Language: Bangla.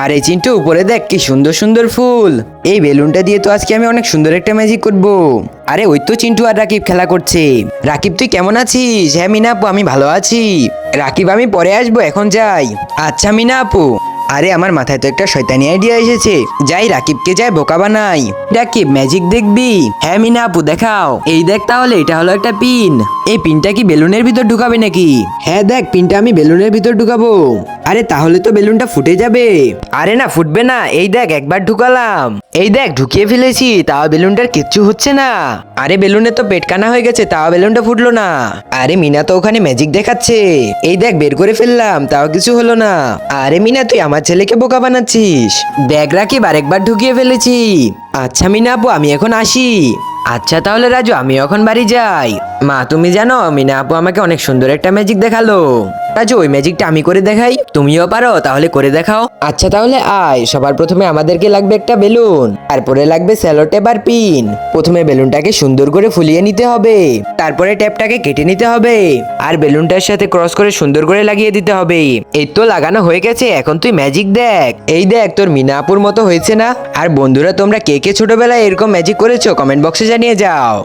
আরে চিন্টু, উপরে দেখ কি সুন্দর সুন্দর ফুল। এই বেলুনটা দিয়ে তো আজকে আমি অনেক সুন্দর একটা ম্যাজিক করব। আরে ওই তো চিন্টু আর রাকিব খেলা করছে। রাকিব তুই কেমন আছিস? হ্যাঁ মিনা আপু, আমি ভালো আছি। রাকিব আমি পরে আসবো, এখন যাই। আচ্ছা মিনা আপু। আরে আমার মাথায় তো একটা শয়তানি আইডিয়া এসেছে। যাই রাকিবকে যাই বোকা বানাই। রাকিব ম্যাজিক দেখবি? হ্যাঁ মিনা আপু দেখাও। এই দেখ, তাহলে এটা হলো একটা পিন। এই পিনটা কি বেলুনের ভিতর ঢুকাবে নাকি? হ্যাঁ দেখ, পিনটা আমি বেলুনের ভিতর ঢুকাবো। আরে তাহলে তো বেলুনটা ফুটে যাবে। আরে না, ফুটবে না। এই দেখ, একবার ঢুকালাম। এই দেখ, ঢুকিয়ে ফেলেছি, তাও বেলুনটার কিচ্ছু হচ্ছে না। আরে বেলুনে তো পেট কানা হয়ে গেছে, তাও বেলুনটা ফুটলো না। আরে মিনা তো ওখানে ম্যাজিক দেখাচ্ছে। এই দেখ, বের করে ফেললাম, তাও কিছু হলো না। আরে মিনা, তুই আমার ছেলেকে বোকা বানাচ্ছিস। ব্যাগ রাখি, আরেকবার ঢুকিয়ে ফেলেছি। আচ্ছা মিনা আপু, আমি এখন আসি। আচ্ছা তাহলে রাজু, আমি এখন বাড়ি যাই। মা তুমি জানো, মিনা আপু আমাকে অনেক সুন্দর একটা ম্যাজিক দেখালো। রাজু, ওই ম্যাজিকটা আমি করে দেখাই? তুমিও পারো, তাহলে করে দেখাও। আচ্ছা তাহলে আয়। সবার প্রথমে আমাদেরকে লাগবে একটা বেলুন, তারপরে লাগবে সেলো টেপ আর পিন। প্রথমে বেলুনটাকে সুন্দর করে ফুলিয়ে নিতে হবে, তারপরে টেপটাকে কেটে নিতে হবে, আর বেলুনটার সাথে ক্রস করে সুন্দর করে লাগিয়ে দিতে হবে। এই তো লাগানো হয়ে গেছে, এখন তুই ম্যাজিক দেখ। এই দেখ, তোর মিনা আপুর মতো হয়েছে না? আর বন্ধুরা, তোমরা কে কে ছোটবেলায় এরকম ম্যাজিক করেছো কমেন্ট বক্সে জানিয়ে যাও।